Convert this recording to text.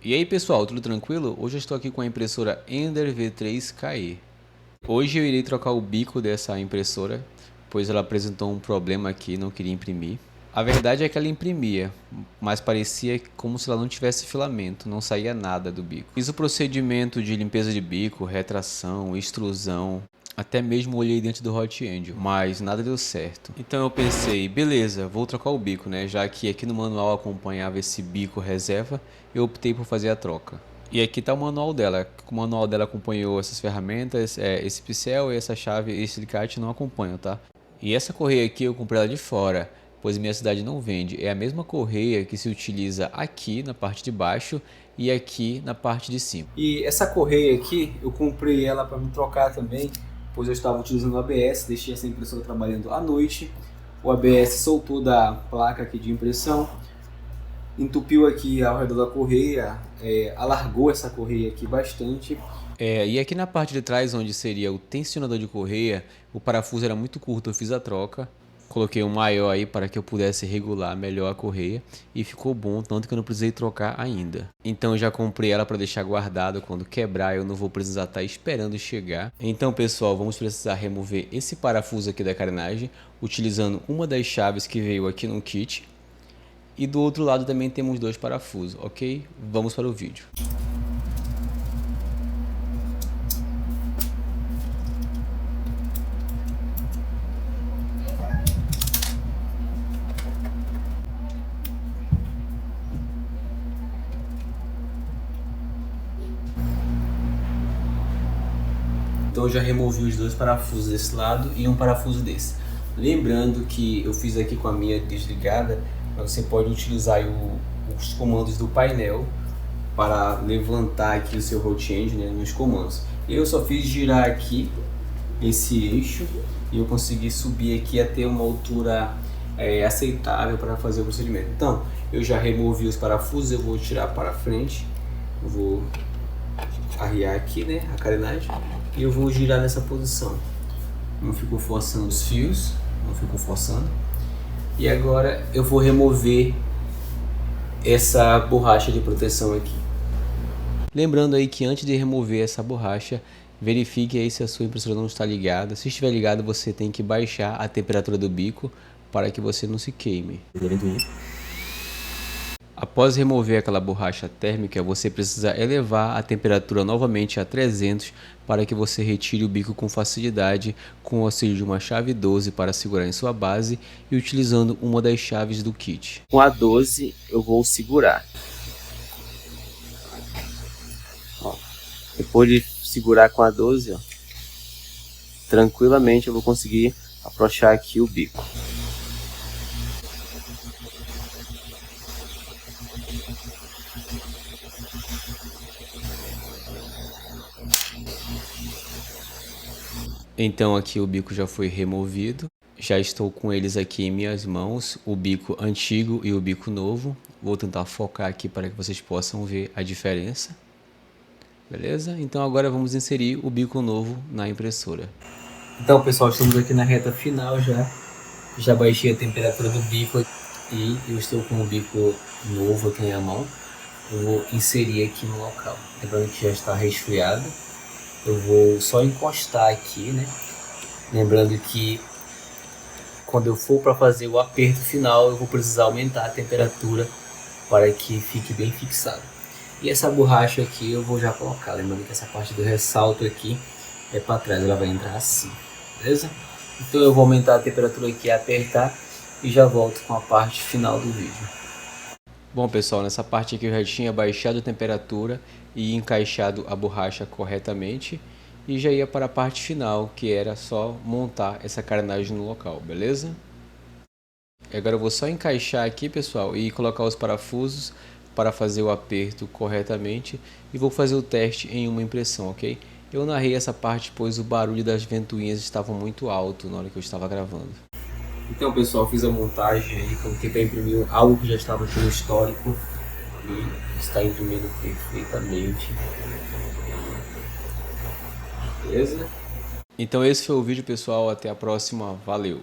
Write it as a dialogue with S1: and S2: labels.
S1: E aí pessoal, tudo tranquilo? Hoje eu estou aqui com a impressora Ender V3KE. Hoje eu irei trocar o bico dessa impressora, pois ela apresentou um problema aqui, não queria imprimir. A verdade é que ela imprimia, mas parecia como se ela não tivesse filamento, não saía nada do bico. Fiz o procedimento de limpeza de bico, retração, extrusão, até mesmo olhei dentro do Hot Angel, mas nada deu certo. Então eu pensei, beleza, vou trocar o bico, né? Já que aqui no manual acompanhava esse bico reserva, eu optei por fazer a troca. E aqui está o manual dela. O manual dela acompanhou essas ferramentas, esse pincel, essa chave e esse alicate não acompanham, tá? E essa correia aqui eu comprei ela de fora, pois minha cidade não vende. É a mesma correia que se utiliza aqui na parte de baixo e aqui na parte de cima.
S2: E essa correia aqui, eu comprei ela para me trocar também, pois eu estava utilizando o ABS, deixei essa impressora trabalhando à noite. O ABS soltou da placa aqui de impressão, entupiu aqui ao redor da correia, alargou essa correia aqui bastante.
S1: E aqui na parte de trás, onde seria o tensionador de correia, o parafuso era muito curto, eu fiz a troca. Coloquei um maior aí para que eu pudesse regular melhor a correia e ficou bom, tanto que eu não precisei trocar ainda. Então eu já comprei ela para deixar guardada, quando quebrar eu não vou precisar estar esperando chegar. Então pessoal, vamos precisar remover esse parafuso aqui da carenagem, utilizando uma das chaves que veio aqui no kit. E do outro lado também temos dois parafusos, ok? Vamos para o vídeo.
S2: Então eu já removi os dois parafusos desse lado e um parafuso desse. Lembrando que eu fiz aqui com a minha desligada, mas você pode utilizar aí os comandos do painel para levantar aqui o seu Hot Angel, né, nos comandos. Eu só fiz girar aqui esse eixo e eu consegui subir aqui até uma altura aceitável para fazer o procedimento. Então eu já removi os parafusos, eu vou tirar para frente, eu vou arriar aqui, né, a carenagem, e eu vou girar nessa posição. Não fico forçando os fios, não fico forçando. E agora eu vou remover essa borracha de proteção aqui.
S1: Lembrando aí que antes de remover essa borracha, verifique aí se a sua impressora não está ligada. Se estiver ligada, você tem que baixar a temperatura do bico para que você não se queime. Após remover aquela borracha térmica, você precisa elevar a temperatura novamente a 300 para que você retire o bico com facilidade, com o auxílio de uma chave 12 para segurar em sua base e utilizando uma das chaves do kit.
S2: Com a 12 eu vou segurar. Ó, depois de segurar com a 12, ó, tranquilamente eu vou conseguir afrouxar aqui o bico.
S1: Então aqui o bico já foi removido, já estou com eles aqui em minhas mãos, o bico antigo e o bico novo. Vou tentar focar aqui para que vocês possam ver a diferença. Beleza? Então agora vamos inserir o bico novo na impressora.
S2: Então pessoal, estamos aqui na reta final já. Já baixei a temperatura do bico e eu estou com o bico novo aqui na mão. Eu vou inserir aqui no local. Lembrando que já está resfriado. Eu vou só encostar aqui, né? Lembrando que quando eu for para fazer o aperto final, eu vou precisar aumentar a temperatura para que fique bem fixado. E essa borracha aqui eu vou já colocar. Lembrando que essa parte do ressalto aqui é para trás, ela vai entrar assim, beleza? Então eu vou aumentar a temperatura aqui, apertar e já volto com a parte final do vídeo.
S1: Bom pessoal, nessa parte aqui eu já tinha baixado a temperatura e encaixado a borracha corretamente e já ia para a parte final, que era só montar essa carenagem no local, beleza? E agora eu vou só encaixar aqui pessoal e colocar os parafusos para fazer o aperto corretamente e vou fazer o teste em uma impressão, ok? Eu narrei essa parte pois o barulho das ventoinhas estava muito alto na hora que eu estava gravando.
S2: Então pessoal, fiz a montagem aí, coloquei para imprimir algo que já estava aqui no histórico e está imprimindo perfeitamente. Beleza?
S1: Então esse foi o vídeo pessoal, até a próxima, valeu!